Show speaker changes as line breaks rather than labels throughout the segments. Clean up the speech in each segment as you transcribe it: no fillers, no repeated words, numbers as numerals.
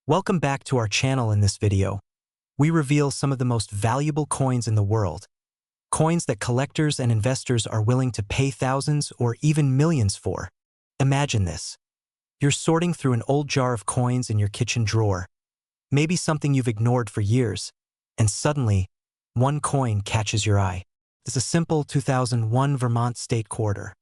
Welcome back to our channel. In this video, we reveal some of the most valuable coins in the world. Coins that collectors and investors are willing to pay thousands or even millions for. Imagine this. You're sorting through an old jar of coins in your kitchen drawer, maybe something you've ignored for years, and suddenly, one coin catches your eye. It's a simple 2001 Vermont state quarter.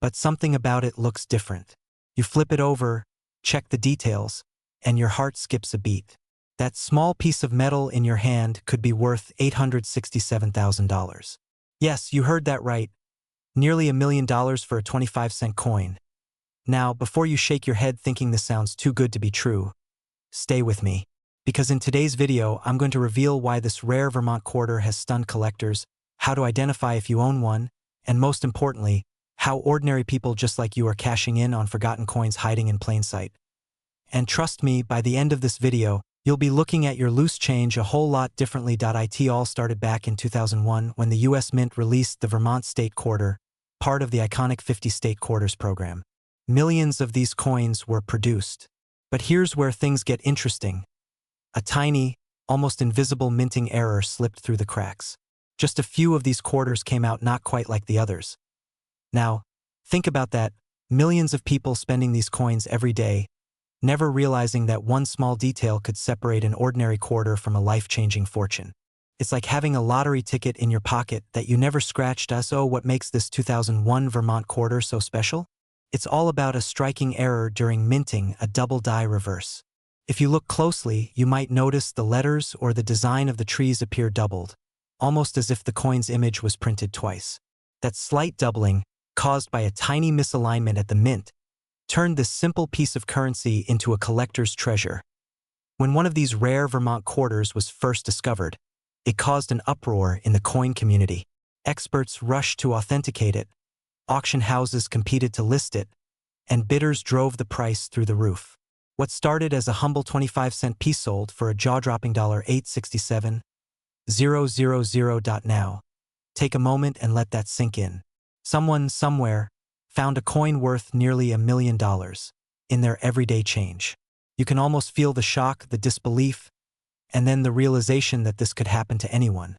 But something about it looks different. You flip it over, check the details, and your heart skips a beat. That small piece of metal in your hand could be worth $867,000. Yes, you heard that right. Nearly $1 million for a 25-cent coin. Now, before you shake your head thinking this sounds too good to be true, stay with me. Because in today's video, I'm going to reveal why this rare Vermont quarter has stunned collectors, how to identify if you own one, and most importantly, how ordinary people just like you are cashing in on forgotten coins hiding in plain sight. And trust me, by the end of this video, you'll be looking at your loose change a whole lot differently. It all started back in 2001 when the U.S. Mint released the Vermont State Quarter, part of the iconic 50 State Quarters program. Millions of these coins were produced. But here's where things get interesting. A tiny, almost invisible minting error slipped through the cracks. Just a few of these quarters came out not quite like the others. Now, think about that. Millions of people spending these coins every day, never realizing that one small detail could separate an ordinary quarter from a life-changing fortune. It's like having a lottery ticket in your pocket that you never scratched. So what makes this 2001 Vermont quarter so special? It's all about a striking error during minting, a double die reverse. If you look closely, you might notice the letters or the design of the trees appear doubled, almost as if the coin's image was printed twice. That slight doubling, caused by a tiny misalignment at the mint, turned this simple piece of currency into a collector's treasure. When one of these rare Vermont quarters was first discovered, it caused an uproar in the coin community. Experts rushed to authenticate it, auction houses competed to list it, and bidders drove the price through the roof. What started as a humble 25-cent piece sold for a jaw-dropping $867,000. Now, take a moment and let that sink in. Someone, somewhere, found a coin worth nearly $1 million in their everyday change. You can almost feel the shock, the disbelief, and then the realization that this could happen to anyone.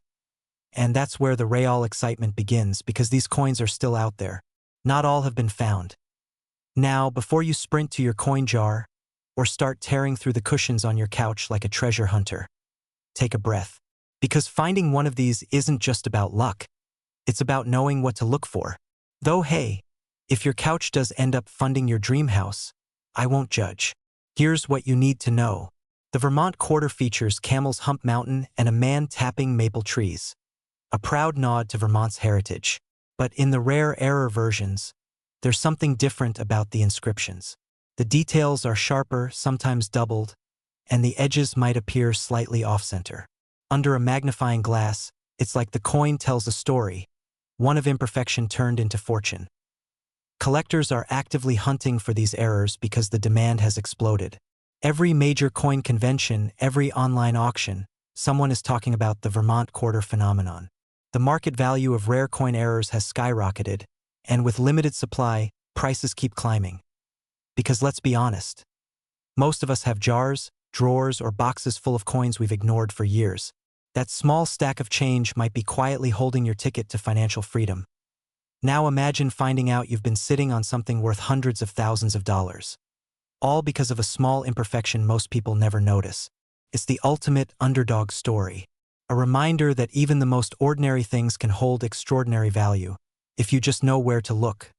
And that's where the real excitement begins, because these coins are still out there. Not all have been found. Now, before you sprint to your coin jar or start tearing through the cushions on your couch like a treasure hunter, take a breath. Because finding one of these isn't just about luck. It's about knowing what to look for. Though hey, if your couch does end up funding your dream house, I won't judge. Here's what you need to know. The Vermont quarter features Camel's Hump Mountain and a man tapping maple trees. A proud nod to Vermont's heritage. But in the rare error versions, there's something different about the inscriptions. The details are sharper, sometimes doubled, and the edges might appear slightly off-center. Under a magnifying glass, it's like the coin tells a story, one of imperfection turned into fortune. Collectors are actively hunting for these errors because the demand has exploded. Every major coin convention, every online auction, someone is talking about the Vermont quarter phenomenon. The market value of rare coin errors has skyrocketed, and with limited supply, prices keep climbing. Because let's be honest, most of us have jars, drawers, or boxes full of coins we've ignored for years. That small stack of change might be quietly holding your ticket to financial freedom. Now imagine finding out you've been sitting on something worth hundreds of thousands of dollars. All because of a small imperfection most people never notice. It's the ultimate underdog story. A reminder that even the most ordinary things can hold extraordinary value, if you just know where to look.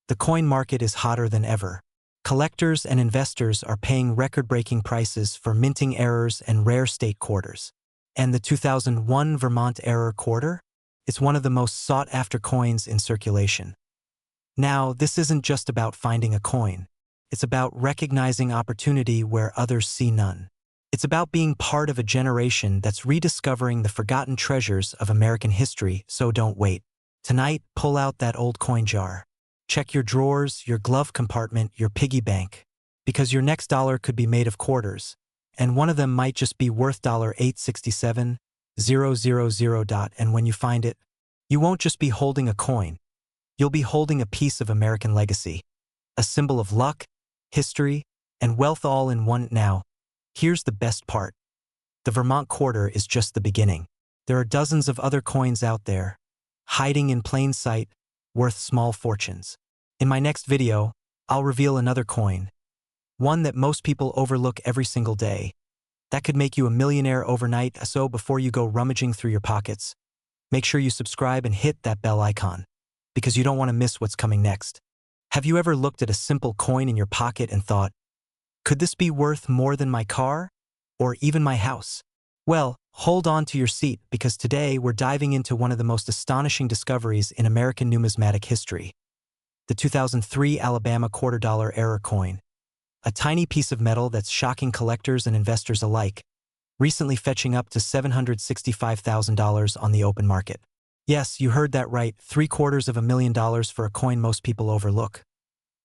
The coin market is hotter than ever. Collectors and investors are paying record-breaking prices for minting errors and rare state quarters. And the 2001 Vermont error quarter? It's one of the most sought-after coins in circulation. Now, this isn't just about finding a coin. It's about recognizing opportunity where others see none. It's about being part of a generation that's rediscovering the forgotten treasures of American history, so don't wait. Tonight, pull out that old coin jar. Check your drawers, your glove compartment, your piggy bank. Because your next dollar could be made of quarters, and one of them might just be worth $867,000. And when you find it, you won't just be holding a coin. You'll be holding a piece of American legacy. A symbol of luck, history, and wealth all in one. Now, Here's the best part. The Vermont quarter is just the beginning. There are dozens of other coins out there, hiding in plain sight, worth small fortunes. In my next video, I'll reveal another coin, one that most people overlook every single day. That could make you a millionaire overnight, so before you go rummaging through your pockets, make sure you subscribe and hit that bell icon, because you don't want to miss what's coming next. Have you ever looked at a simple coin in your pocket and thought, could this be worth more than my car? Or even my house? Well, hold on to your seat, because today we're diving into one of the most astonishing discoveries in American numismatic history. The 2003 Alabama $quarter error coin. A tiny piece of metal that's shocking collectors and investors alike, recently fetching up to $765,000 on the open market. Yes, you heard that right, $750,000 for a coin most people overlook.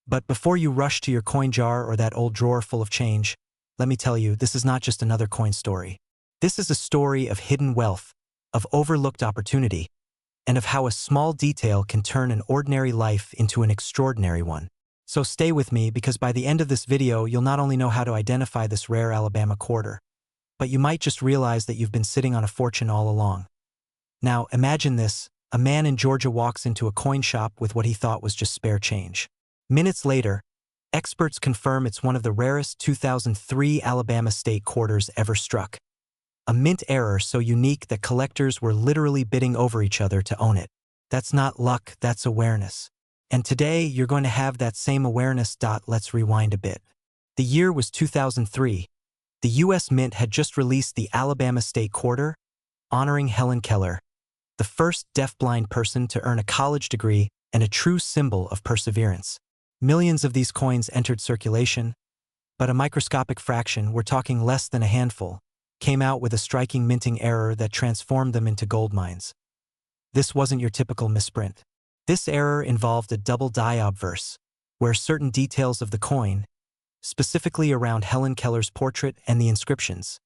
But before you rush to your coin jar or that old drawer full of change, let me tell you, this is not just another coin story. This is a story of hidden wealth, of overlooked opportunity, and of how a small detail can turn an ordinary life into an extraordinary one. So stay with me, because by the end of this video, you'll not only know how to identify this rare Alabama quarter, but you might just realize that you've been sitting on a fortune all along. Now, imagine this. A man in Georgia walks into a coin shop with what he thought was just spare change. Minutes later, experts confirm it's one of the rarest 2003 Alabama state quarters ever struck. A mint error so unique that collectors were literally bidding over each other to own it. That's not luck, that's awareness. And today, you're going to have that same awareness. Let's rewind a bit. The year was 2003. The U.S. Mint had just released the Alabama State Quarter, honoring Helen Keller, the first deafblind person to earn a college degree and a true symbol of perseverance. Millions of these coins entered circulation, but a microscopic fraction, we're talking less than a handful, came out with a striking minting error that transformed them into gold mines. This wasn't your typical misprint. This error involved a double die obverse, where certain details of the coin, specifically around Helen Keller's portrait and the inscriptions,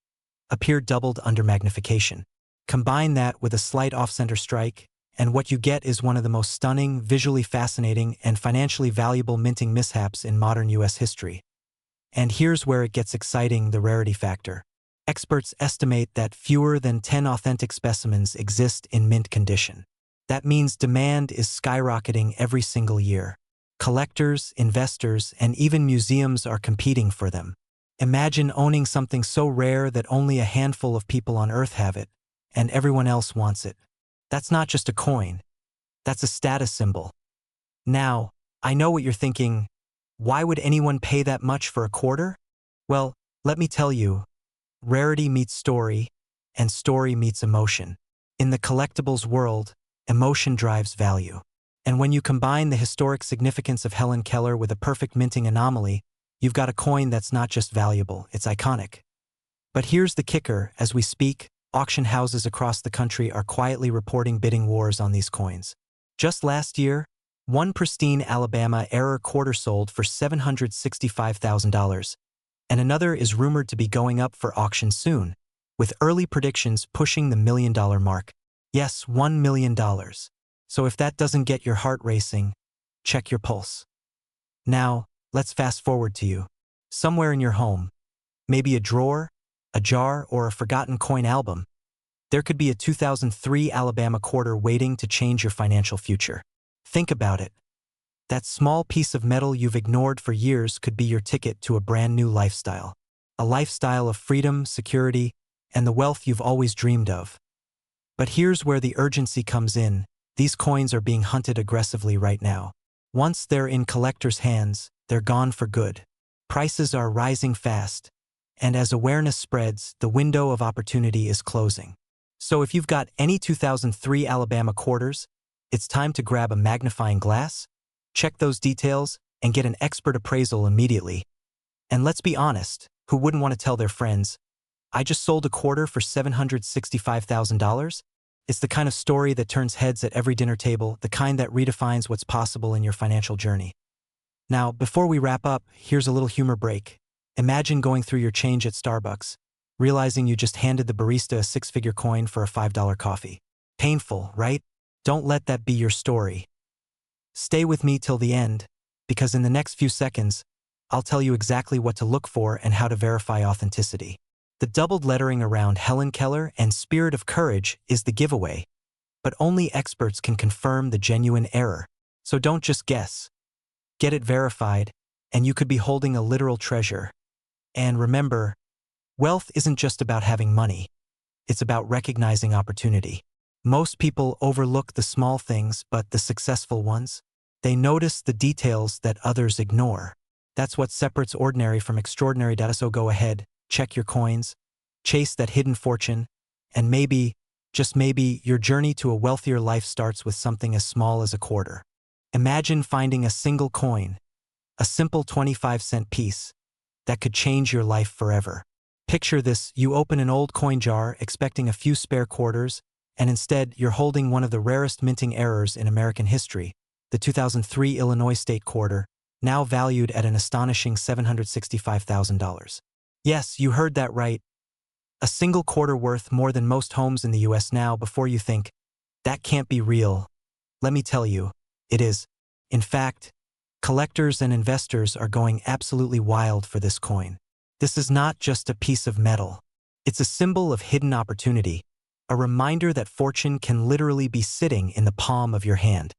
appeared doubled under magnification. Combine that with a slight off-center strike, and what you get is one of the most stunning, visually fascinating, and financially valuable minting mishaps in modern U.S. history. And here's where it gets exciting: the rarity factor. Experts estimate that fewer than 10 authentic specimens exist in mint condition. That means demand is skyrocketing every single year. Collectors, investors, and even museums are competing for them. Imagine owning something so rare that only a handful of people on Earth have it, and everyone else wants it. That's not just a coin. That's a status symbol. Now, I know what you're thinking. Why would anyone pay that much for a quarter? Well, let me tell you. Rarity meets story, and story meets emotion. In the collectibles world, emotion drives value. And when you combine the historic significance of Helen Keller with a perfect minting anomaly, you've got a coin that's not just valuable, it's iconic. But here's the kicker: as we speak, auction houses across the country are quietly reporting bidding wars on these coins. Just last year, one pristine Alabama error quarter sold for $765,000, and another is rumored to be going up for auction soon, with early predictions pushing the $1 million mark. Yes, $1 million. So if that doesn't get your heart racing, check your pulse. Now, let's fast forward to you. Somewhere in your home, maybe a drawer, a jar, or a forgotten coin album, there could be a 2003 Alabama quarter waiting to change your financial future. Think about it. That small piece of metal you've ignored for years could be your ticket to a brand new lifestyle. A lifestyle of freedom, security, and the wealth you've always dreamed of. But here's where the urgency comes in. These coins are being hunted aggressively right now. Once they're in collectors' hands, they're gone for good. Prices are rising fast, and as awareness spreads, the window of opportunity is closing. So if you've got any 2003 Alabama quarters, it's time to grab a magnifying glass, check those details, and get an expert appraisal immediately. And let's be honest, who wouldn't want to tell their friends, I just sold a quarter for $765,000? It's the kind of story that turns heads at every dinner table, the kind that redefines what's possible in your financial journey. Now, before we wrap up, here's a little humor break. Imagine going through your change at Starbucks, realizing you just handed the barista a six-figure coin for a $5 coffee. Painful, right? Don't let that be your story. Stay with me till the end, because in the next few seconds, I'll tell you exactly what to look for and how to verify authenticity. The doubled lettering around Helen Keller and Spirit of Courage is the giveaway, but only experts can confirm the genuine error. So don't just guess. Get it verified, and you could be holding a literal treasure. And remember, wealth isn't just about having money. It's about recognizing opportunity. Most people overlook the small things, but the successful ones, they notice the details that others ignore. That's what separates ordinary from extraordinary. So go ahead, check your coins, chase that hidden fortune, and maybe, just maybe, your journey to a wealthier life starts with something as small as a quarter. Imagine finding a single coin, a simple 25-cent piece, that could change your life forever. Picture this: you open an old coin jar expecting a few spare quarters, and instead you're holding one of the rarest minting errors in American history, the 2003 Illinois state quarter, now valued at an astonishing $765,000. Yes, you heard that right. A single quarter worth more than most homes in the US now. Before you think, that can't be real, let me tell you, it is. In fact, collectors and investors are going absolutely wild for this coin. This is not just a piece of metal. It's a symbol of hidden opportunity, a reminder that fortune can literally be sitting in the palm of your hand.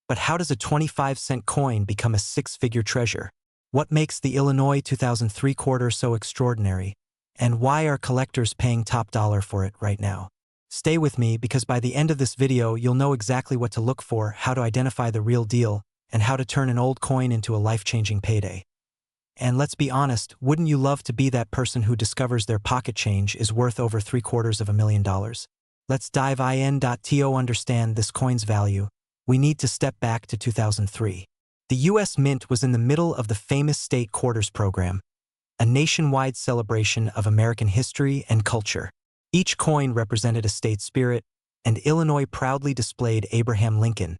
But how does a 25-cent coin become a six-figure treasure? What makes the Illinois 2003 quarter so extraordinary? And why are collectors paying top dollar for it right now? Stay with me, because by the end of this video you'll know exactly what to look for, how to identify the real deal, and how to turn an old coin into a life-changing payday. And let's be honest, wouldn't you love to be that person who discovers their pocket change is worth over $750,000? Let's dive in. To understand this coin's value, we need to step back to 2003. The U.S. Mint was in the middle of the famous state quarters program, a nationwide celebration of American history and culture. Each coin represented a state spirit, and Illinois proudly displayed Abraham Lincoln,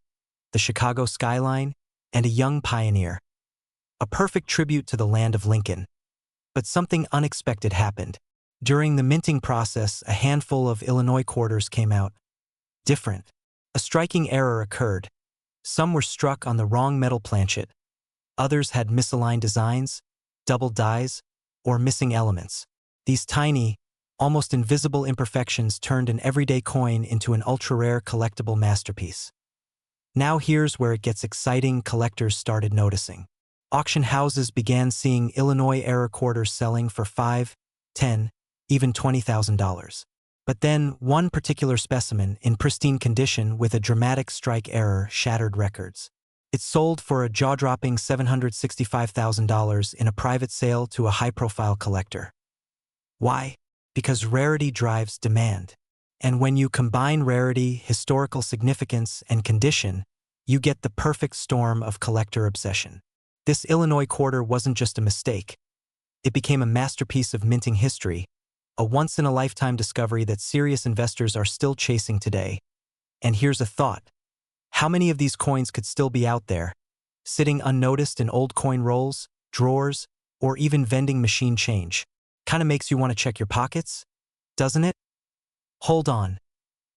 the Chicago skyline, and a young pioneer. A perfect tribute to the land of Lincoln. But something unexpected happened. During the minting process, a handful of Illinois quarters came out different. A striking error occurred. Some were struck on the wrong metal planchet. Others had misaligned designs, double dies, or missing elements. These tiny, almost invisible imperfections turned an everyday coin into an ultra-rare collectible masterpiece. Now here's where it gets exciting. Collectors started noticing. Auction houses began seeing Illinois era quarters selling for $5,000, $10,000, even $20,000. But then, one particular specimen, in pristine condition with a dramatic strike error, shattered records. It sold for a jaw-dropping $765,000 in a private sale to a high-profile collector. Why? Because rarity drives demand. And when you combine rarity, historical significance, and condition, you get the perfect storm of collector obsession. This Illinois quarter wasn't just a mistake. It became a masterpiece of minting history, a once-in-a-lifetime discovery that serious investors are still chasing today. And here's a thought. How many of these coins could still be out there, sitting unnoticed in old coin rolls, drawers, or even vending machine change? Kinda makes you want to check your pockets, doesn't it? Hold on.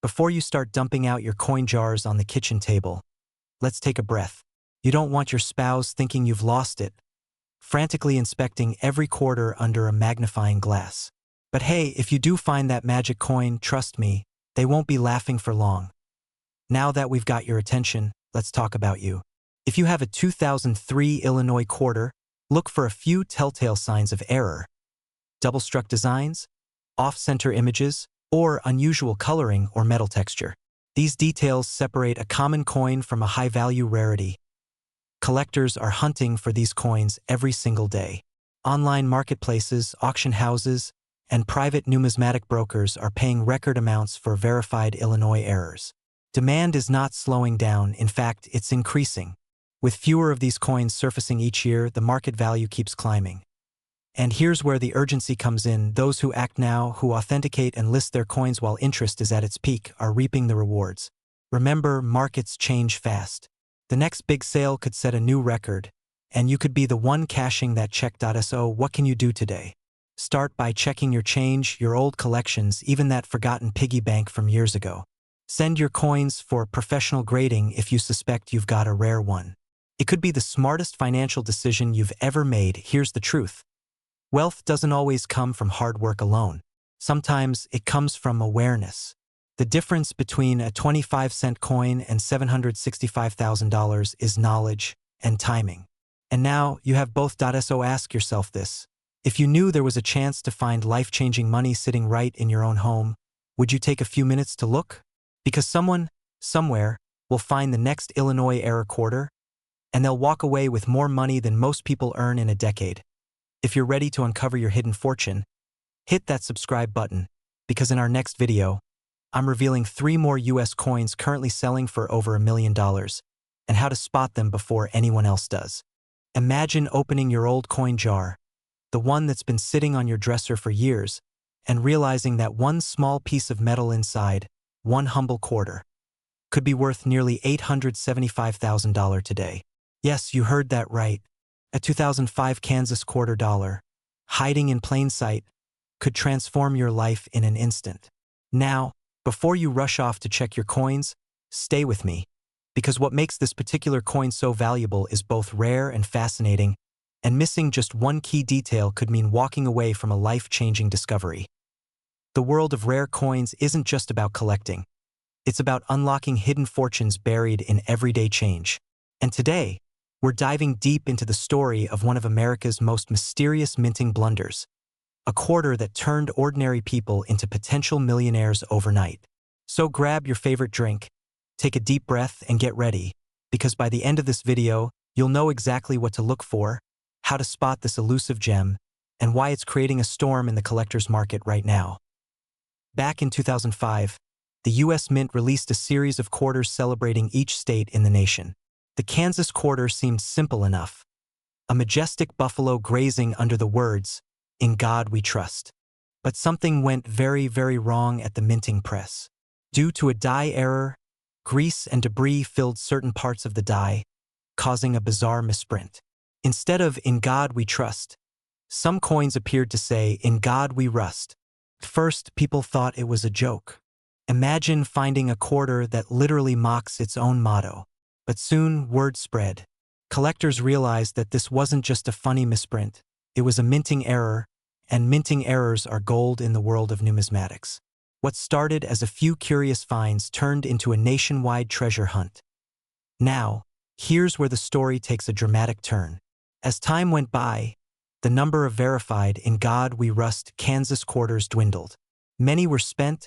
Before you start dumping out your coin jars on the kitchen table, let's take a breath. You don't want your spouse thinking you've lost it, frantically inspecting every quarter under a magnifying glass. But hey, if you do find that magic coin, trust me, they won't be laughing for long. Now that we've got your attention, let's talk about you. If you have a 2003 Illinois quarter, look for a few telltale signs of error. Double-struck designs, off-center images, or unusual coloring or metal texture. These details separate a common coin from a high-value rarity. Collectors are hunting for these coins every single day. Online marketplaces, auction houses, and private numismatic brokers are paying record amounts for verified Illinois errors. Demand is not slowing down, in fact, it's increasing. With fewer of these coins surfacing each year, the market value keeps climbing. And here's where the urgency comes in. Those who act now, who authenticate and list their coins while interest is at its peak, are reaping the rewards. Remember, markets change fast. The next big sale could set a new record, and you could be the one cashing that check. So what can you do today? Start by checking your change, your old collections, even that forgotten piggy bank from years ago. Send your coins for professional grading if you suspect you've got a rare one. It could be the smartest financial decision you've ever made. Here's the truth. Wealth doesn't always come from hard work alone. Sometimes it comes from awareness. The difference between a 25-cent coin and $765,000 is knowledge and timing. And now you have both. So ask yourself this. If you knew there was a chance to find life-changing money sitting right in your own home, would you take a few minutes to look? Because someone, somewhere, will find the next Illinois era quarter, and they'll walk away with more money than most people earn in a decade. If you're ready to uncover your hidden fortune, hit that subscribe button, because in our next video, I'm revealing 3 more US coins currently selling for over $1 million, and how to spot them before anyone else does. Imagine opening your old coin jar, the one that's been sitting on your dresser for years, and realizing that one small piece of metal inside, one humble quarter, could be worth nearly $875,000 today. Yes, you heard that right. A 2005 Kansas quarter dollar, hiding in plain sight, could transform your life in an instant. Now, before you rush off to check your coins, stay with me, because what makes this particular coin so valuable is both rare and fascinating, and missing just one key detail could mean walking away from a life-changing discovery. The world of rare coins isn't just about collecting. It's about unlocking hidden fortunes buried in everyday change. And today, we're diving deep into the story of one of America's most mysterious minting blunders, a quarter that turned ordinary people into potential millionaires overnight. So grab your favorite drink, take a deep breath, and get ready, because by the end of this video, you'll know exactly what to look for, how to spot this elusive gem, and why it's creating a storm in the collector's market right now. Back in 2005, the U.S. Mint released a series of quarters celebrating each state in the nation. The Kansas quarter seemed simple enough, a majestic buffalo grazing under the words, "In God We Trust." But something went very, very wrong at the minting press. Due to a die error, grease and debris filled certain parts of the die, causing a bizarre misprint. Instead of "In God We Trust," some coins appeared to say, "In God We Rust." At first, people thought it was a joke. Imagine finding a quarter that literally mocks its own motto. But soon, word spread. Collectors realized that this wasn't just a funny misprint. It was a minting error, and minting errors are gold in the world of numismatics. What started as a few curious finds turned into a nationwide treasure hunt. Now, here's where the story takes a dramatic turn. As time went by, the number of verified "In God We Rust" Kansas quarters dwindled. Many were spent,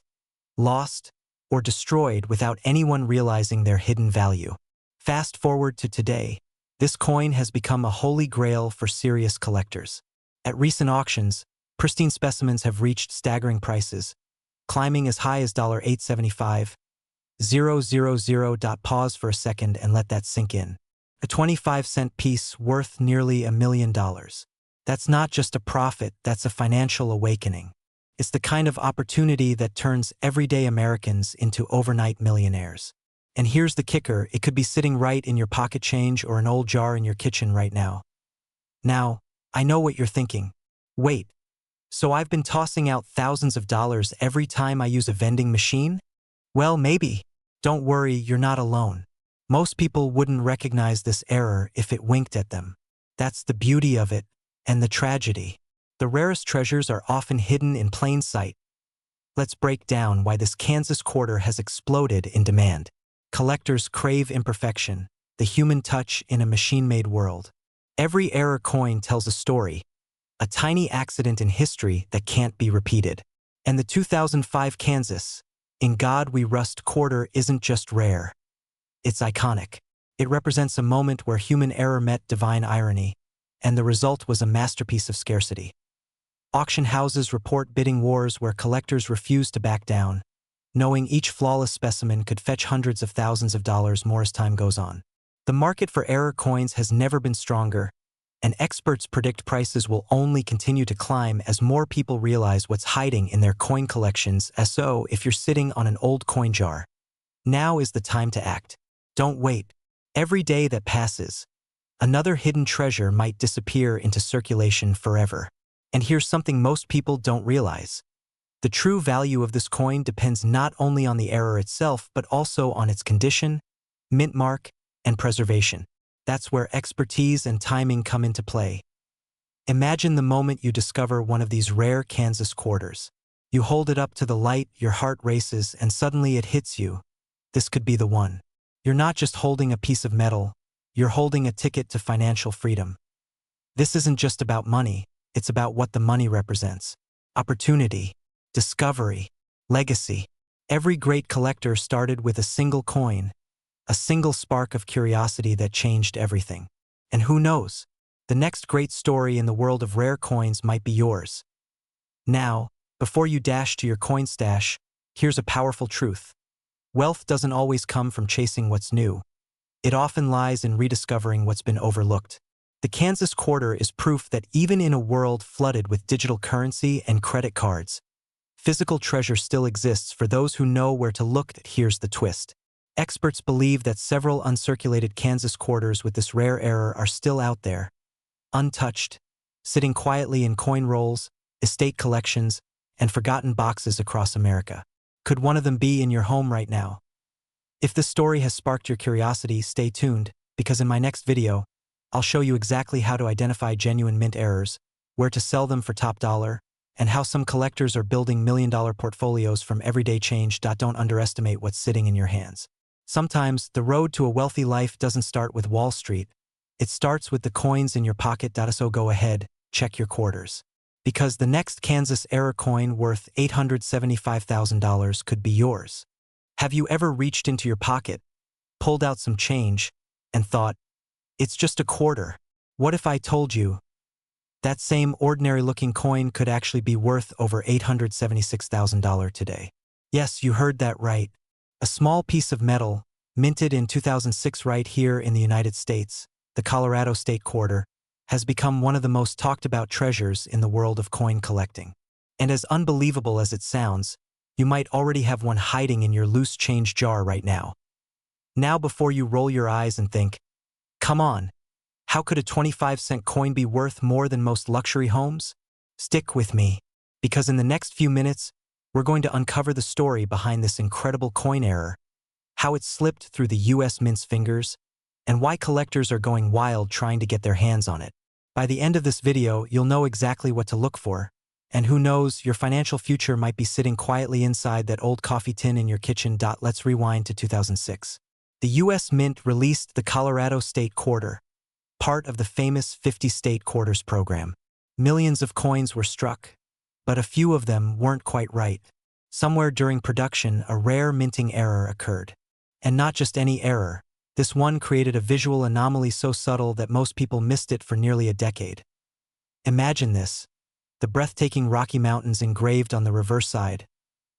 lost, or destroyed without anyone realizing their hidden value. Fast forward to today, this coin has become a holy grail for serious collectors. At recent auctions, pristine specimens have reached staggering prices, climbing as high as $875,000. Pause for a second and let that sink in. A 25-cent piece worth nearly $1 million. That's not just a profit, that's a financial awakening. It's the kind of opportunity that turns everyday Americans into overnight millionaires. And here's the kicker, it could be sitting right in your pocket change or an old jar in your kitchen right now. Now, I know what you're thinking. Wait, so I've been tossing out thousands of dollars every time I use a vending machine? Well, maybe. Don't worry, you're not alone. Most people wouldn't recognize this error if it winked at them. That's the beauty of it, and the tragedy. The rarest treasures are often hidden in plain sight. Let's break down why this Kansas quarter has exploded in demand. Collectors crave imperfection, the human touch in a machine-made world. Every error coin tells a story, a tiny accident in history that can't be repeated. And the 2005 Kansas, "In God We Rust" quarter isn't just rare. It's iconic. It represents a moment where human error met divine irony, and the result was a masterpiece of scarcity. Auction houses report bidding wars where collectors refuse to back down, knowing each flawless specimen could fetch hundreds of thousands of dollars more as time goes on. The market for error coins has never been stronger, and experts predict prices will only continue to climb as more people realize what's hiding in their coin collections. So, if you're sitting on an old coin jar, now is the time to act. Don't wait. Every day that passes, another hidden treasure might disappear into circulation forever. And here's something most people don't realize. The true value of this coin depends not only on the error itself, but also on its condition, mint mark, and preservation. That's where expertise and timing come into play. Imagine the moment you discover one of these rare Kansas quarters. You hold it up to the light, your heart races, and suddenly it hits you. This could be the one. You're not just holding a piece of metal, you're holding a ticket to financial freedom. This isn't just about money, it's about what the money represents. Opportunity, discovery, legacy. Every great collector started with a single coin, a single spark of curiosity that changed everything. And who knows? The next great story in the world of rare coins might be yours. Now, before you dash to your coin stash, here's a powerful truth. Wealth doesn't always come from chasing what's new. It often lies in rediscovering what's been overlooked. The Kansas quarter is proof that even in a world flooded with digital currency and credit cards, physical treasure still exists for those who know where to look. Here's the twist. Experts believe that several uncirculated Kansas quarters with this rare error are still out there, untouched, sitting quietly in coin rolls, estate collections, and forgotten boxes across America. Could one of them be in your home right now? If this story has sparked your curiosity, stay tuned, because in my next video, I'll show you exactly how to identify genuine mint errors, where to sell them for top dollar, and how some collectors are building million-dollar portfolios from everyday change. Don't underestimate what's sitting in your hands. Sometimes, the road to a wealthy life doesn't start with Wall Street. It starts with the coins in your pocket. So go ahead, check your quarters. Because the next Kansas era coin worth $875,000 could be yours. Have you ever reached into your pocket, pulled out some change, and thought, it's just a quarter? What if I told you that same ordinary-looking coin could actually be worth over $876,000 today? Yes, you heard that right. A small piece of metal, minted in 2006 right here in the United States, the Colorado State Quarter, has become one of the most talked about treasures in the world of coin collecting. And as unbelievable as it sounds, you might already have one hiding in your loose change jar right now. Now before you roll your eyes and think, come on, how could a 25-cent coin be worth more than most luxury homes? Stick with me, because in the next few minutes, we're going to uncover the story behind this incredible coin error, how it slipped through the U.S. Mint's fingers, and why collectors are going wild trying to get their hands on it. By the end of this video, you'll know exactly what to look for, and who knows, your financial future might be sitting quietly inside that old coffee tin in your kitchen. Let's rewind to 2006. The U.S. Mint released the Colorado State Quarter, part of the famous 50-state quarters program. Millions of coins were struck, but a few of them weren't quite right. Somewhere during production, a rare minting error occurred. And not just any error. This one created a visual anomaly so subtle that most people missed it for nearly a decade. Imagine this: the breathtaking Rocky Mountains engraved on the reverse side,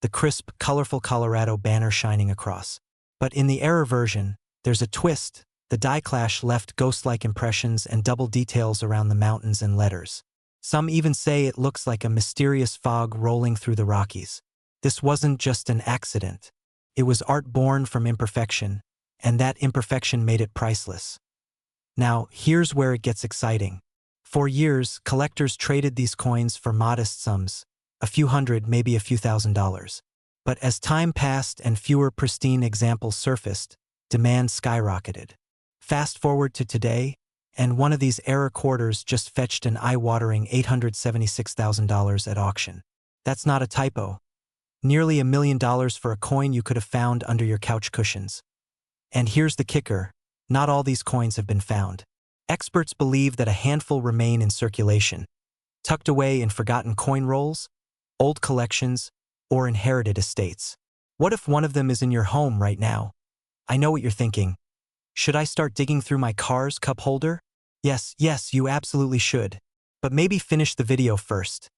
the crisp, colorful Colorado banner shining across. But in the error version, there's a twist. The die clash left ghost-like impressions and double details around the mountains and letters. Some even say it looks like a mysterious fog rolling through the Rockies. This wasn't just an accident. It was art born from imperfection, and that imperfection made it priceless. Now, here's where it gets exciting. For years, collectors traded these coins for modest sums, a few hundred, maybe a few $1,000s. But as time passed and fewer pristine examples surfaced, demand skyrocketed. Fast forward to today, and one of these error quarters just fetched an eye-watering $876,000 at auction. That's not a typo. Nearly $1 million for a coin you could have found under your couch cushions. And here's the kicker: not all these coins have been found. Experts believe that a handful remain in circulation, tucked away in forgotten coin rolls, old collections, or inherited estates. What if one of them is in your home right now? I know what you're thinking. Should I start digging through my car's cup holder? Yes, you absolutely should. But maybe finish the video first.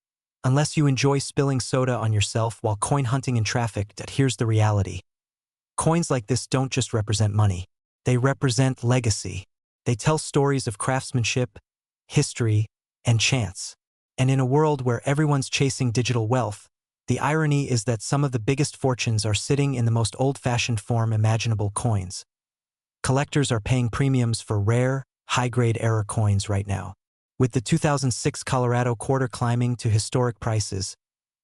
Unless you enjoy spilling soda on yourself while coin hunting in traffic, here's the reality. Coins like this don't just represent money. They represent legacy. They tell stories of craftsmanship, history, and chance. And in a world where everyone's chasing digital wealth, the irony is that some of the biggest fortunes are sitting in the most old-fashioned form imaginable: coins. Collectors are paying premiums for rare, high-grade error coins right now. With the 2006 Colorado quarter climbing to historic prices,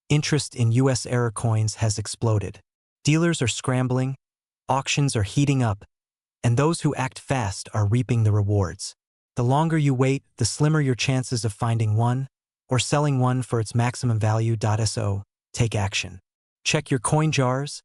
interest in U.S. error coins has exploded. Dealers are scrambling, auctions are heating up, and those who act fast are reaping the rewards. The longer you wait, the slimmer your chances of finding one or selling one for its maximum value. So, take action. Check your coin jars,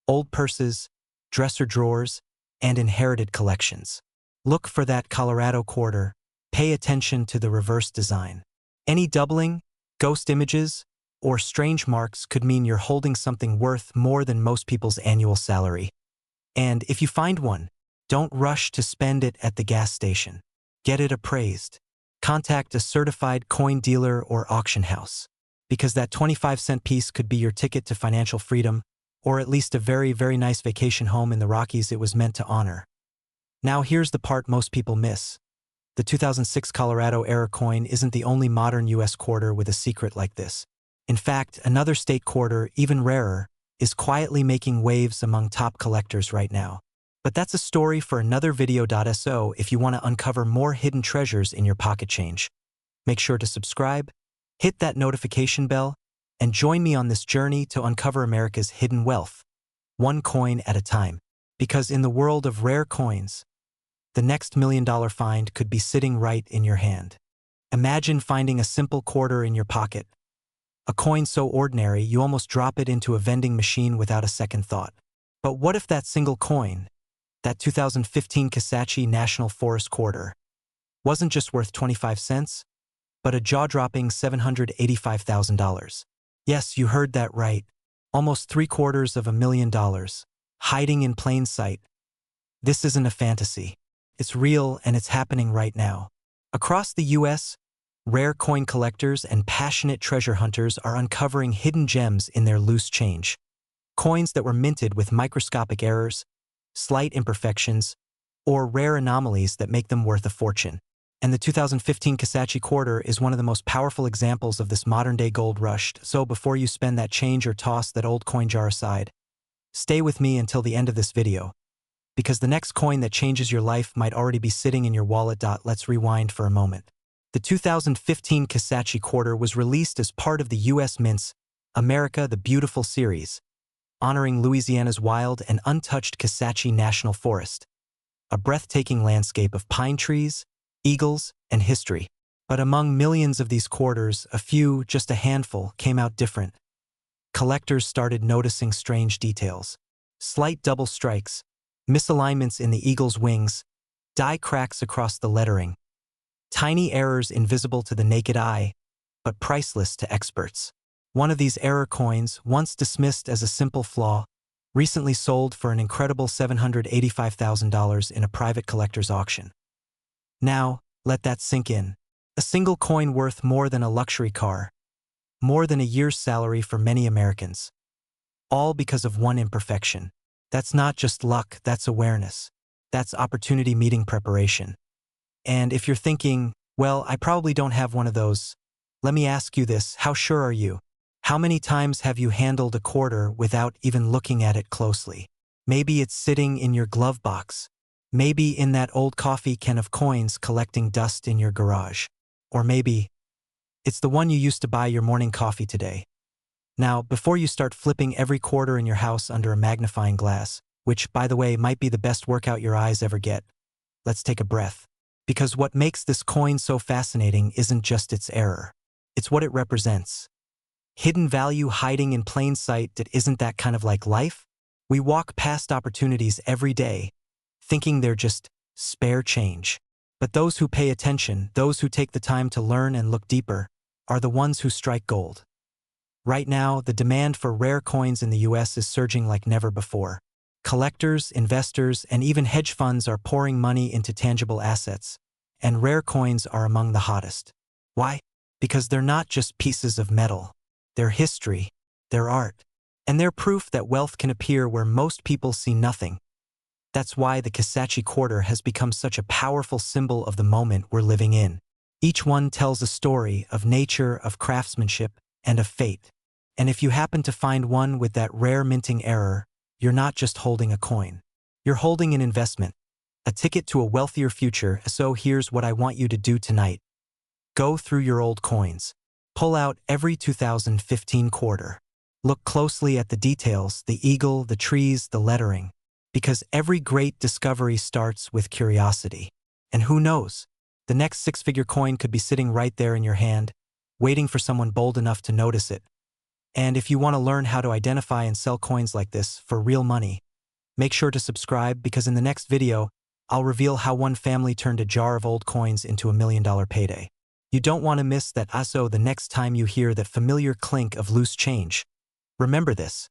old purses, dresser drawers, and inherited collections. Look for that Colorado quarter. Pay attention to the reverse design. Any doubling, ghost images, or strange marks could mean you're holding something worth more than most people's annual salary. And if you find one, don't rush to spend it at the gas station. Get it appraised. Contact a certified coin dealer or auction house, because that 25-cent piece could be your ticket to financial freedom, or at least a very, very nice vacation home in the Rockies it was meant to honor. Now here's the part most people miss. The 2006 Colorado era coin isn't the only modern U.S. quarter with a secret like this. In fact, another state quarter, even rarer, is quietly making waves among top collectors right now. But that's a story for another video. So if you want to uncover more hidden treasures in your pocket change, make sure to subscribe, hit that notification bell, and join me on this journey to uncover America's hidden wealth, one coin at a time. Because in the world of rare coins, the next $1 million find could be sitting right in your hand. Imagine finding a simple quarter in your pocket, a coin so ordinary you almost drop it into a vending machine without a second thought. But what if that single coin, that 2015 Kisatchie National Forest quarter, wasn't just worth 25 cents, but a jaw-dropping $785,000? Yes, you heard that right. Almost $750,000, hiding in plain sight. This isn't a fantasy. It's real, and it's happening right now. Across the U.S., rare coin collectors and passionate treasure hunters are uncovering hidden gems in their loose change. Coins that were minted with microscopic errors, slight imperfections, or rare anomalies that make them worth a fortune. And the 2015 Kisatchie quarter is one of the most powerful examples of this modern-day gold rush. So before you spend that change or toss that old coin jar aside, stay with me until the end of this video, because the next coin that changes your life might already be sitting in your wallet. Let's rewind for a moment. The 2015 Kisatchie quarter was released as part of the U.S. Mint's America the Beautiful series, honoring Louisiana's wild and untouched Kisatchie National Forest, a breathtaking landscape of pine trees, eagles, and history. But among millions of these quarters, a few, just a handful, came out different. Collectors started noticing strange details: slight double strikes, misalignments in the eagle's wings, die cracks across the lettering, tiny errors invisible to the naked eye, but priceless to experts. One of these error coins, once dismissed as a simple flaw, recently sold for an incredible $785,000 in a private collector's auction. Now, let that sink in. A single coin worth more than a luxury car, more than a year's salary for many Americans. All because of one imperfection. That's not just luck, that's awareness. That's opportunity meeting preparation. And if you're thinking, well, I probably don't have one of those, let me ask you this: how sure are you? How many times have you handled a quarter without even looking at it closely? Maybe it's sitting in your glove box. Maybe in that old coffee can of coins collecting dust in your garage. Or maybe it's the one you used to buy your morning coffee today. Now, before you start flipping every quarter in your house under a magnifying glass, which, by the way, might be the best workout your eyes ever get, let's take a breath. Because what makes this coin so fascinating isn't just its error. It's what it represents. Hidden value hiding in plain sight. That isn't that kind of like life? We walk past opportunities every day, thinking they're just spare change. But those who pay attention, those who take the time to learn and look deeper, are the ones who strike gold. Right now, the demand for rare coins in the U.S. is surging like never before. Collectors, investors, and even hedge funds are pouring money into tangible assets, and rare coins are among the hottest. Why? Because they're not just pieces of metal. They're history, they're art, and they're proof that wealth can appear where most people see nothing. That's why the Kisatchie quarter has become such a powerful symbol of the moment we're living in. Each one tells a story of nature, of craftsmanship, and of fate. And if you happen to find one with that rare minting error, you're not just holding a coin. You're holding an investment, a ticket to a wealthier future. So here's what I want you to do tonight. Go through your old coins. Pull out every 2015 quarter. Look closely at the details: the eagle, the trees, the lettering. Because every great discovery starts with curiosity. And who knows? The next six-figure coin could be sitting right there in your hand, waiting for someone bold enough to notice it. And if you want to learn how to identify and sell coins like this for real money, make sure to subscribe because in the next video, I'll reveal how one family turned a jar of old coins into $1 million payday. You don't want to miss that also the next time you hear that familiar clink of loose change. Remember this.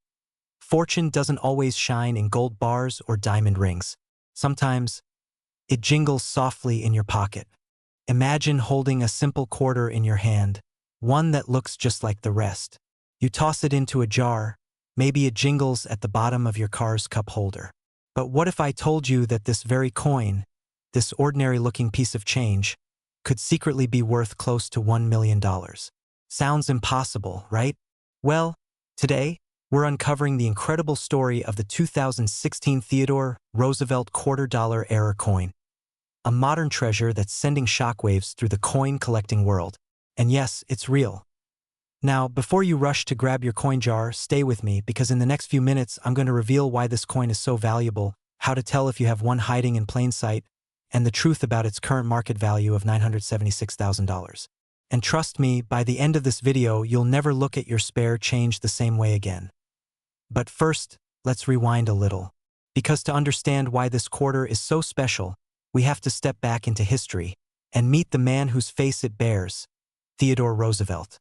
Fortune doesn't always shine in gold bars or diamond rings. Sometimes, it jingles softly in your pocket. Imagine holding a simple quarter in your hand, one that looks just like the rest. You toss it into a jar, maybe it jingles at the bottom of your car's cup holder. But what if I told you that this very coin, this ordinary-looking piece of change, could secretly be worth close to $1 million? Sounds impossible, right? Well, today, we're uncovering the incredible story of the 2016 Theodore Roosevelt quarter-dollar error coin, a modern treasure that's sending shockwaves through the coin-collecting world. And yes, it's real. Now, before you rush to grab your coin jar, stay with me because in the next few minutes, I'm going to reveal why this coin is so valuable, how to tell if you have one hiding in plain sight, and the truth about its current market value of $976,000. And trust me, by the end of this video, you'll never look at your spare change the same way again. But first, let's rewind a little. Because to understand why this quarter is so special, we have to step back into history and meet the man whose face it bears, Theodore Roosevelt.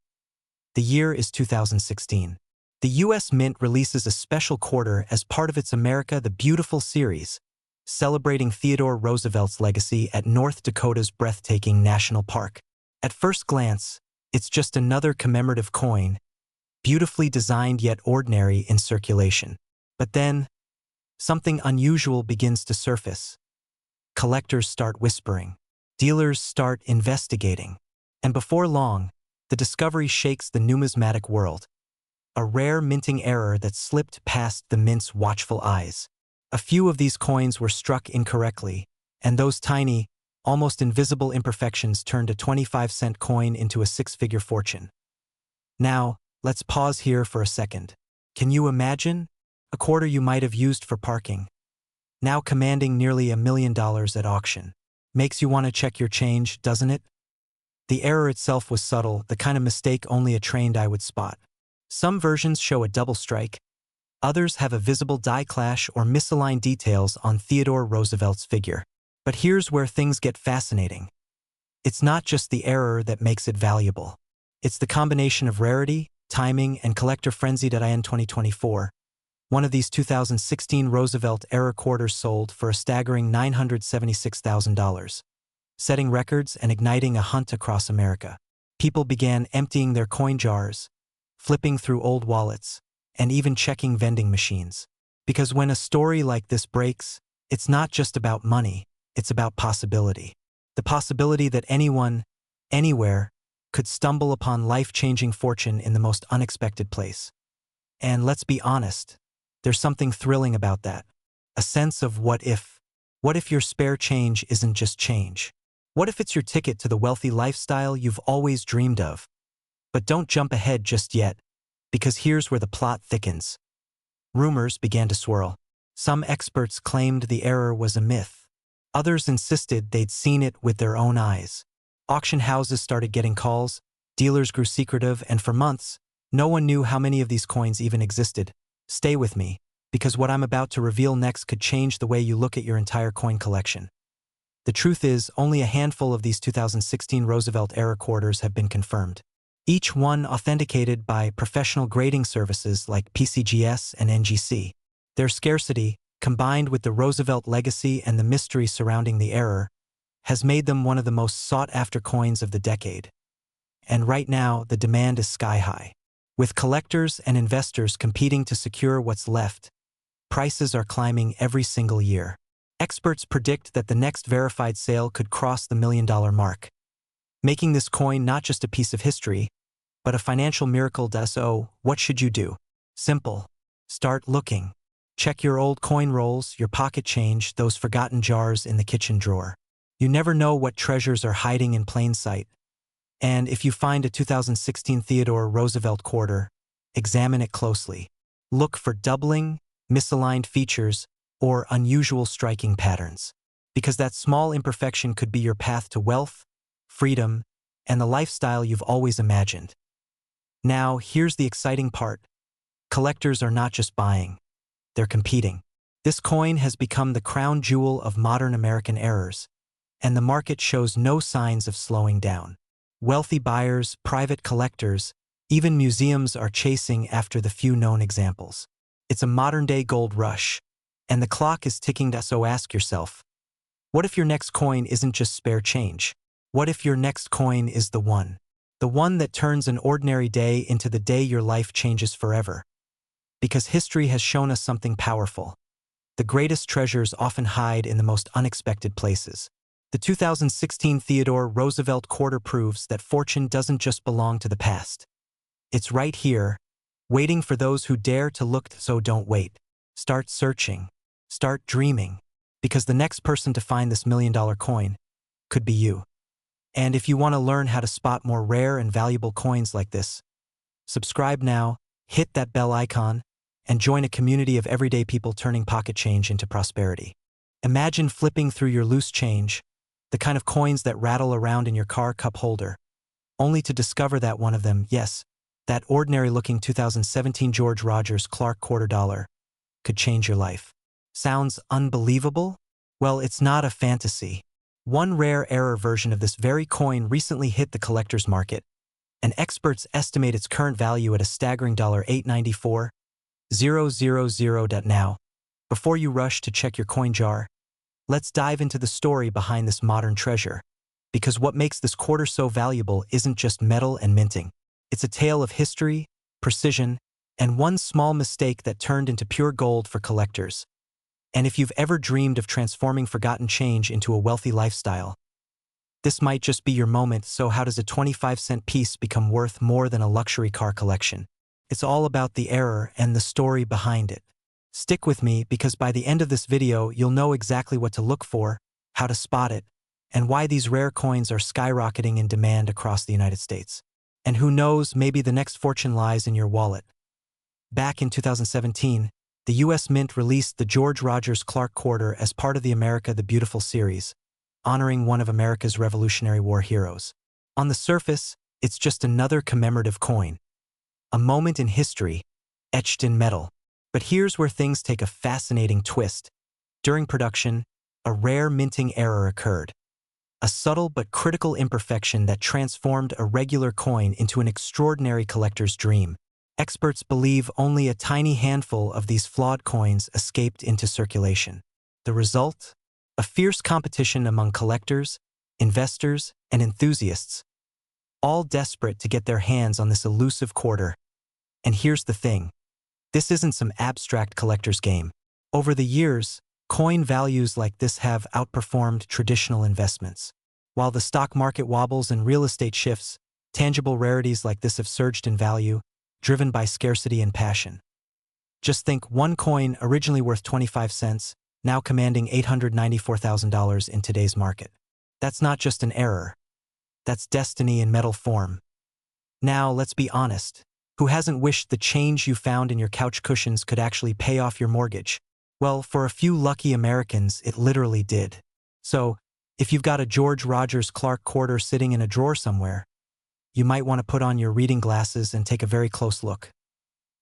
The year is 2016. The U.S. Mint releases a special quarter as part of its America the Beautiful series, celebrating Theodore Roosevelt's legacy at North Dakota's breathtaking national park. At first glance, it's just another commemorative coin, beautifully designed yet ordinary in circulation. But then, something unusual begins to surface. Collectors start whispering. Dealers start investigating. And before long, the discovery shakes the numismatic world. A rare minting error that slipped past the mint's watchful eyes. A few of these coins were struck incorrectly, and those tiny, almost invisible imperfections turned a 25-cent coin into a six-figure fortune. Now, let's pause here for a second. Can you imagine? A quarter you might have used for parking, now commanding nearly $1 million at auction. Makes you want to check your change, doesn't it? The error itself was subtle, the kind of mistake only a trained eye would spot. Some versions show a double strike. Others have a visible die clash or misaligned details on Theodore Roosevelt's figure. But here's where things get fascinating. It's not just the error that makes it valuable. It's the combination of rarity, timing, and collector frenzy that in 2024. One of these 2016 Roosevelt error quarters sold for a staggering $976,000, setting records and igniting a hunt across America. People began emptying their coin jars, flipping through old wallets, and even checking vending machines. Because when a story like this breaks, it's not just about money, it's about possibility. The possibility that anyone, anywhere, could stumble upon life-changing fortune in the most unexpected place. And let's be honest, there's something thrilling about that. A sense of what if. What if your spare change isn't just change? What if it's your ticket to the wealthy lifestyle you've always dreamed of? But don't jump ahead just yet, because here's where the plot thickens. Rumors began to swirl. Some experts claimed the error was a myth. Others insisted they'd seen it with their own eyes. Auction houses started getting calls, dealers grew secretive, and for months, no one knew how many of these coins even existed. Stay with me, because what I'm about to reveal next could change the way you look at your entire coin collection. The truth is, only a handful of these 2016 Roosevelt era quarters have been confirmed. Each one authenticated by professional grading services like PCGS and NGC. Their scarcity, combined with the Roosevelt legacy and the mystery surrounding the error, has made them one of the most sought-after coins of the decade. And right now, the demand is sky-high. With collectors and investors competing to secure what's left, prices are climbing every single year. Experts predict that the next verified sale could cross the $1 million mark, making this coin not just a piece of history, but a financial miracle. So, what should you do? Simple. Start looking. Check your old coin rolls, your pocket change, those forgotten jars in the kitchen drawer. You never know what treasures are hiding in plain sight. And if you find a 2016 Theodore Roosevelt quarter, examine it closely. Look for doubling, misaligned features, or unusual striking patterns. Because that small imperfection could be your path to wealth, freedom, and the lifestyle you've always imagined. Now, here's the exciting part. Collectors are not just buying, they're competing. This coin has become the crown jewel of modern American errors, and the market shows no signs of slowing down. Wealthy buyers, private collectors, even museums are chasing after the few known examples. It's a modern-day gold rush, and the clock is ticking. So ask yourself, what if your next coin isn't just spare change? What if your next coin is the one? The one that turns an ordinary day into the day your life changes forever. Because history has shown us something powerful. The greatest treasures often hide in the most unexpected places. The 2016 Theodore Roosevelt quarter proves that fortune doesn't just belong to the past. It's right here, waiting for those who dare to look. So don't wait. Start searching. Start dreaming. Because the next person to find this million-dollar coin could be you. And if you want to learn how to spot more rare and valuable coins like this, subscribe now, hit that bell icon, and join a community of everyday people turning pocket change into prosperity. Imagine flipping through your loose change, the kind of coins that rattle around in your car cup holder, only to discover that one of them, yes, that ordinary-looking 2017 George Rogers Clark quarter dollar, could change your life. Sounds unbelievable? Well, it's not a fantasy. One rare error version of this very coin recently hit the collector's market, and experts estimate its current value at a staggering $894,000. Now, before you rush to check your coin jar, let's dive into the story behind this modern treasure. Because what makes this quarter so valuable isn't just metal and minting. It's a tale of history, precision, and one small mistake that turned into pure gold for collectors. And if you've ever dreamed of transforming forgotten change into a wealthy lifestyle, this might just be your moment. So how does a 25-cent piece become worth more than a luxury car collection? It's all about the error and the story behind it. Stick with me, because by the end of this video, you'll know exactly what to look for, how to spot it, and why these rare coins are skyrocketing in demand across the United States. And who knows, maybe the next fortune lies in your wallet. Back in 2017, the U.S. Mint released the George Rogers Clark quarter as part of the America the Beautiful series, honoring one of America's Revolutionary War heroes. On the surface, it's just another commemorative coin, a moment in history, etched in metal. But here's where things take a fascinating twist. During production, a rare minting error occurred. A subtle but critical imperfection that transformed a regular coin into an extraordinary collector's dream. Experts believe only a tiny handful of these flawed coins escaped into circulation. The result? A fierce competition among collectors, investors, and enthusiasts, all desperate to get their hands on this elusive quarter. And here's the thing. This isn't some abstract collector's game. Over the years, coin values like this have outperformed traditional investments. While the stock market wobbles and real estate shifts, tangible rarities like this have surged in value, driven by scarcity and passion. Just think, one coin originally worth 25 cents, now commanding $894,000 in today's market. That's not just an error. That's destiny in metal form. Now, let's be honest. Who hasn't wished the change you found in your couch cushions could actually pay off your mortgage? Well, for a few lucky Americans, it literally did. So, if you've got a George Rogers Clark quarter sitting in a drawer somewhere, you might want to put on your reading glasses and take a very close look.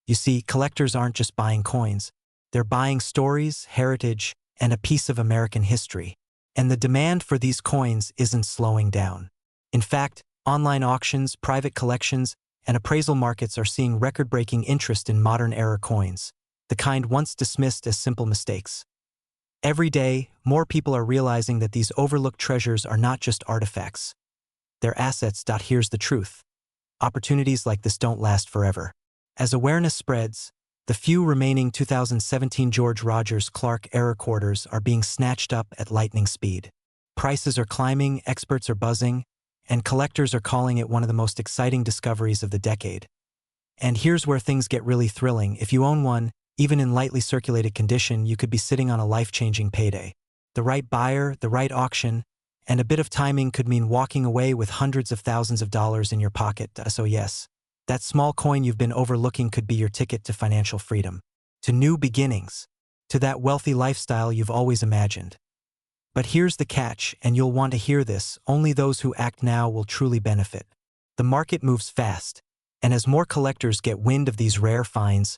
You see, collectors aren't just buying coins. They're buying stories, heritage, and a piece of American history. And the demand for these coins isn't slowing down. In fact, online auctions, private collections, and appraisal markets are seeing record-breaking interest in modern-era coins, the kind once dismissed as simple mistakes. Every day, more people are realizing that these overlooked treasures are not just artifacts. They're assets. Here's the truth. Opportunities like this don't last forever. As awareness spreads, the few remaining 2017 George Rogers Clark era quarters are being snatched up at lightning speed. Prices are climbing, experts are buzzing, and collectors are calling it one of the most exciting discoveries of the decade. And here's where things get really thrilling. If you own one, even in lightly circulated condition, you could be sitting on a life-changing payday. The right buyer, the right auction, and a bit of timing could mean walking away with hundreds of thousands of dollars in your pocket. So yes, that small coin you've been overlooking could be your ticket to financial freedom, to new beginnings. to that wealthy lifestyle you've always imagined. But here's the catch, and you'll want to hear this: only those who act now will truly benefit. The market moves fast, and as more collectors get wind of these rare finds,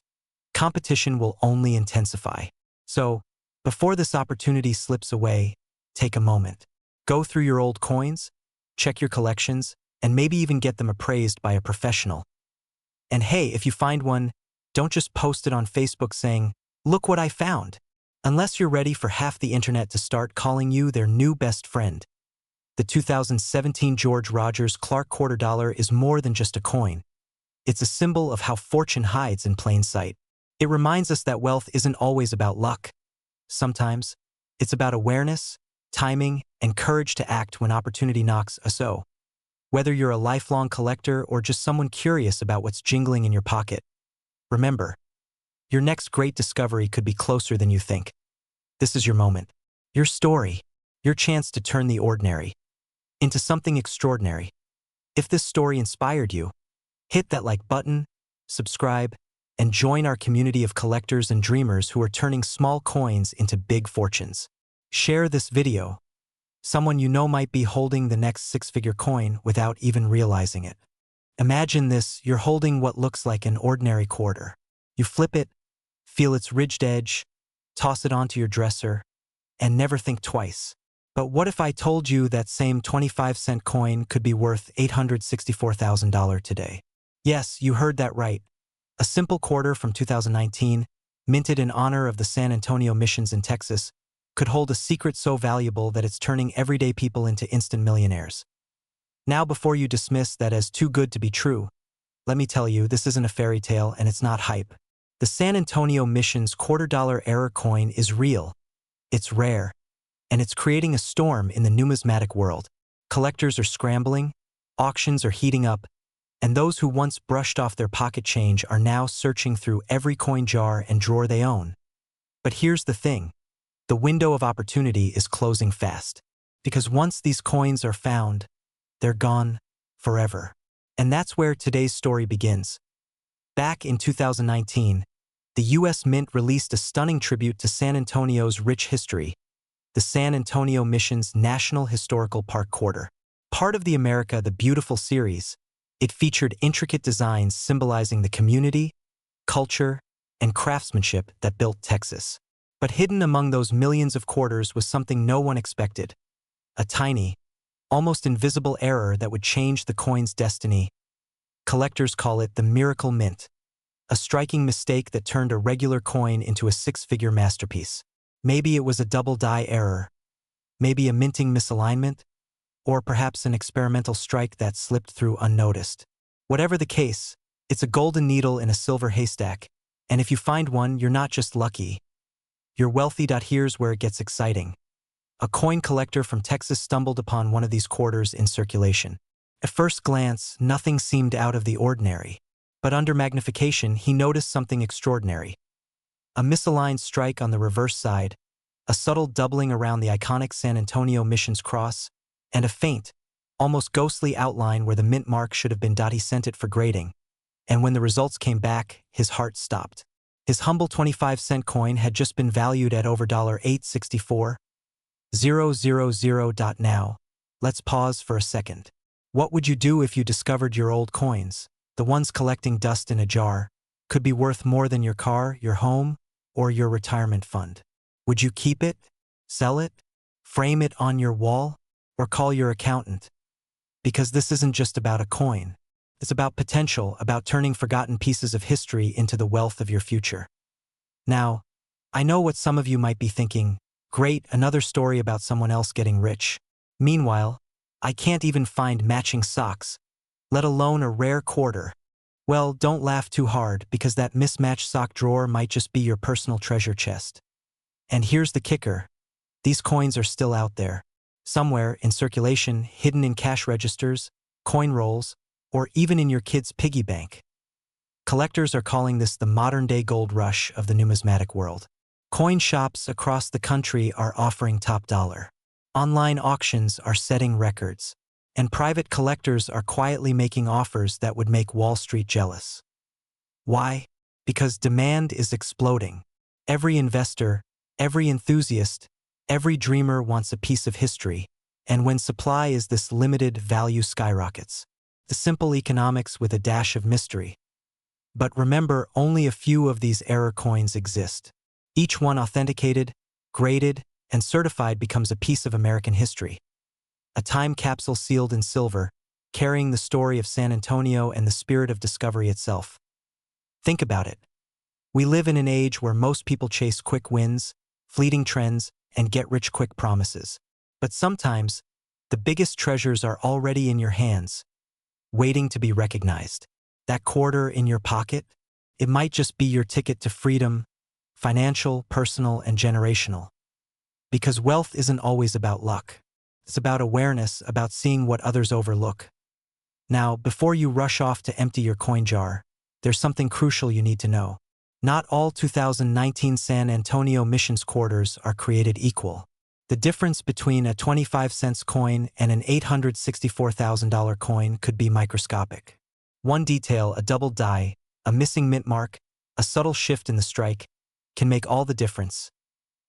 competition will only intensify. So, before this opportunity slips away, take a moment. Go through your old coins, check your collections, and maybe even get them appraised by a professional. And hey, if you find one, don't just post it on Facebook saying, "Look what I found," unless you're ready for half the internet to start calling you their new best friend. The 2017 George Rogers Clark quarter dollar is more than just a coin. It's a symbol of how fortune hides in plain sight. It reminds us that wealth isn't always about luck. Sometimes, it's about awareness, timing, and courage to act when opportunity knocks us so. Whether you're a lifelong collector or just someone curious about what's jingling in your pocket, remember, your next great discovery could be closer than you think. This is your moment, your story, your chance to turn the ordinary into something extraordinary. If this story inspired you, hit that like button, subscribe, and join our community of collectors and dreamers who are turning small coins into big fortunes. Share this video. Someone you know might be holding the next six-figure coin without even realizing it. Imagine this: you're holding what looks like an ordinary quarter. You flip it, feel its ridged edge, toss it onto your dresser, and never think twice. But what if I told you that same 25-cent coin could be worth $864,000 today? Yes, you heard that right. A simple quarter from 2019, minted in honor of the San Antonio missions in Texas, could hold a secret so valuable that it's turning everyday people into instant millionaires. Now, before you dismiss that as too good to be true, let me tell you, this isn't a fairy tale and it's not hype. The San Antonio missions quarter-dollar error coin is real, it's rare, and it's creating a storm in the numismatic world. Collectors are scrambling, auctions are heating up, and those who once brushed off their pocket change are now searching through every coin jar and drawer they own. But here's the thing: the window of opportunity is closing fast. Because once these coins are found, they're gone forever. And that's where today's story begins. Back in 2019, the U.S. Mint released a stunning tribute to San Antonio's rich history, the San Antonio Missions National Historical Park Quarter. Part of the America the Beautiful series, it featured intricate designs symbolizing the community, culture, and craftsmanship that built Texas. But hidden among those millions of quarters was something no one expected: a tiny, almost invisible error that would change the coin's destiny. Collectors call it the Miracle Mint, a striking mistake that turned a regular coin into a six-figure masterpiece. Maybe it was a double die error, maybe a minting misalignment, or perhaps an experimental strike that slipped through unnoticed. Whatever the case, it's a golden needle in a silver haystack, and if you find one, you're not just lucky, you're wealthy. Here's where it gets exciting. A coin collector from Texas stumbled upon one of these quarters in circulation. At first glance, nothing seemed out of the ordinary, but under magnification, he noticed something extraordinary. A misaligned strike on the reverse side, a subtle doubling around the iconic San Antonio Missions cross, and a faint, almost ghostly outline where the mint mark should have been. He sent it for grading, and when the results came back, his heart stopped. His humble 25-cent coin had just been valued at over $864,000. Now, let's pause for a second. What would you do if you discovered your old coins, the ones collecting dust in a jar, could be worth more than your car, your home, or your retirement fund? Would you keep it, sell it, frame it on your wall, or call your accountant? Because this isn't just about a coin. It's about potential, about turning forgotten pieces of history into the wealth of your future. Now, I know what some of you might be thinking: great, another story about someone else getting rich. Meanwhile, I can't even find matching socks, let alone a rare quarter. Well, don't laugh too hard, because that mismatched sock drawer might just be your personal treasure chest. And here's the kicker: these coins are still out there, somewhere in circulation, hidden in cash registers, coin rolls, or even in your kid's piggy bank. Collectors are calling this the modern-day gold rush of the numismatic world. Coin shops across the country are offering top dollar. Online auctions are setting records, and private collectors are quietly making offers that would make Wall Street jealous. Why? Because demand is exploding. Every investor, every enthusiast, every dreamer wants a piece of history, and when supply is this limited, value skyrockets. The simple economics with a dash of mystery. But remember, only a few of these error coins exist. Each one authenticated, graded, and certified becomes a piece of American history. A time capsule sealed in silver, carrying the story of San Antonio and the spirit of discovery itself. Think about it. We live in an age where most people chase quick wins, fleeting trends, and get-rich-quick promises. But sometimes, the biggest treasures are already in your hands, waiting to be recognized. That quarter in your pocket, it might just be your ticket to freedom, financial, personal, and generational. Because wealth isn't always about luck. It's about awareness, about seeing what others overlook. Now, before you rush off to empty your coin jar, there's something crucial you need to know. Not all 2019 San Antonio Missions quarters are created equal. The difference between a 25-cent coin and an $864,000 coin could be microscopic. One detail, a double die, a missing mint mark, a subtle shift in the strike, can make all the difference.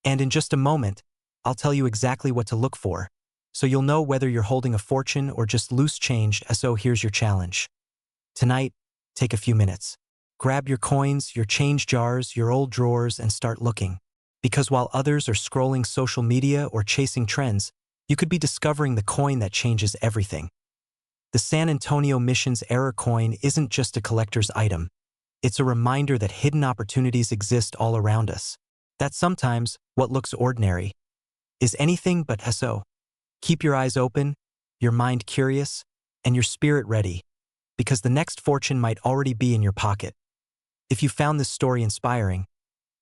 And in just a moment, I'll tell you exactly what to look for, so you'll know whether you're holding a fortune or just loose change. So here's your challenge. Tonight, take a few minutes. Grab your coins, your change jars, your old drawers, and start looking. Because while others are scrolling social media or chasing trends, you could be discovering the coin that changes everything. The San Antonio Missions error coin isn't just a collector's item. It's a reminder that hidden opportunities exist all around us. That sometimes, what looks ordinary is anything but so. Keep your eyes open, your mind curious, and your spirit ready, because the next fortune might already be in your pocket. If you found this story inspiring,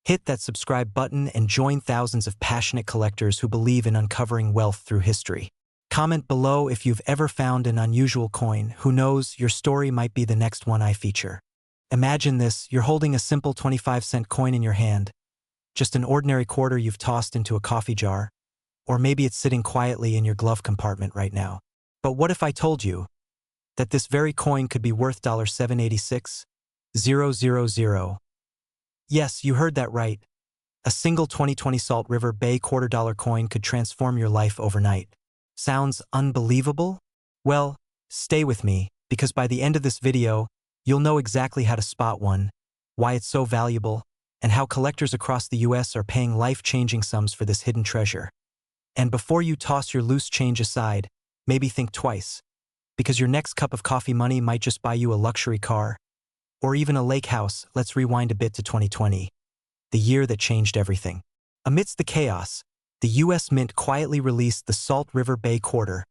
hit that subscribe button and join thousands of passionate collectors who believe in uncovering wealth through history. Comment below if you've ever found an unusual coin. Who knows, your story might be the next one I feature. Imagine this, you're holding a simple 25-cent coin in your hand, just an ordinary quarter you've tossed into a coffee jar, or maybe it's sitting quietly in your glove compartment right now. But what if I told you that this very coin could be worth $786,000? Yes, you heard that right. A single 2020 Salt River Bay $quarter coin could transform your life overnight. Sounds unbelievable? Well, stay with me, because by the end of this video, you'll know exactly how to spot one, why it's so valuable, and how collectors across the US are paying life-changing sums for this hidden treasure. And before you toss your loose change aside, maybe think twice, because your next cup of coffee money might just buy you a luxury car, or even a lake house. Let's rewind a bit to 2020, the year that changed everything. Amidst the chaos, the US Mint quietly released the Salt River Bay quarter,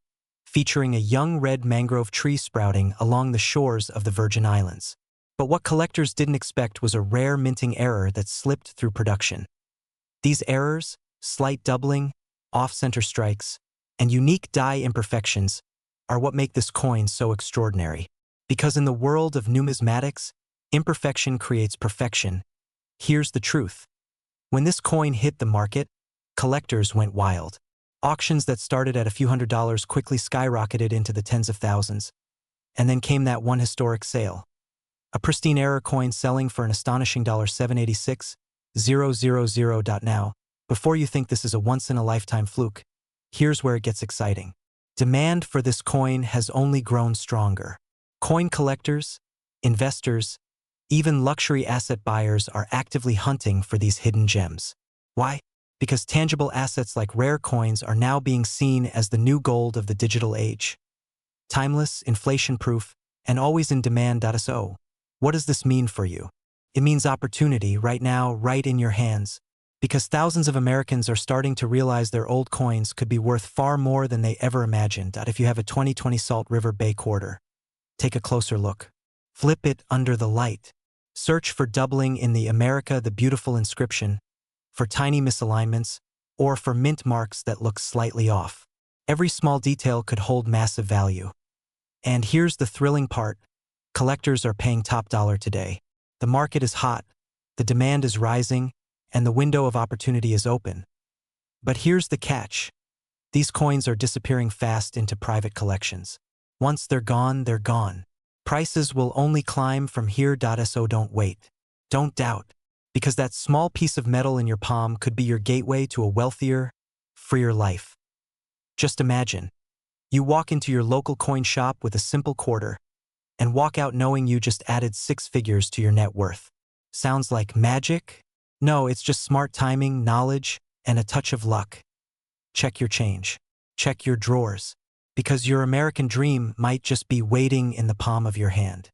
featuring a young red mangrove tree sprouting along the shores of the Virgin Islands. But what collectors didn't expect was a rare minting error that slipped through production. These errors, slight doubling, off-center strikes, and unique die imperfections are what make this coin so extraordinary. Because in the world of numismatics, imperfection creates perfection. Here's the truth. When this coin hit the market, collectors went wild. Auctions that started at a few $100s quickly skyrocketed into the tens of thousands. And then came that one historic sale. A pristine error coin selling for an astonishing $786,000. Now, before you think this is a once-in-a-lifetime fluke, here's where it gets exciting. Demand for this coin has only grown stronger. Coin collectors, investors, even luxury asset buyers are actively hunting for these hidden gems. Why? Because tangible assets like rare coins are now being seen as the new gold of the digital age. Timeless, inflation-proof, and always in demand. So, what does this mean for you? It means opportunity right now, right in your hands. Because thousands of Americans are starting to realize their old coins could be worth far more than they ever imagined. If you have a 2020 Salt River Bay quarter, take a closer look. Flip it under the light. Search for doubling in the America the Beautiful inscription, for tiny misalignments, or for mint marks that look slightly off. Every small detail could hold massive value. And here's the thrilling part. Collectors are paying top dollar today. The market is hot, the demand is rising, and the window of opportunity is open. But here's the catch. These coins are disappearing fast into private collections. Once they're gone, they're gone. Prices will only climb from here. So don't wait. Don't doubt. because that small piece of metal in your palm could be your gateway to a wealthier, freer life. Just imagine, you walk into your local coin shop with a simple quarter and walk out knowing you just added 6 figures to your net worth. Sounds like magic? No, it's just smart timing, knowledge, and a touch of luck. Check your change. Check your drawers, because your American dream might just be waiting in the palm of your hand.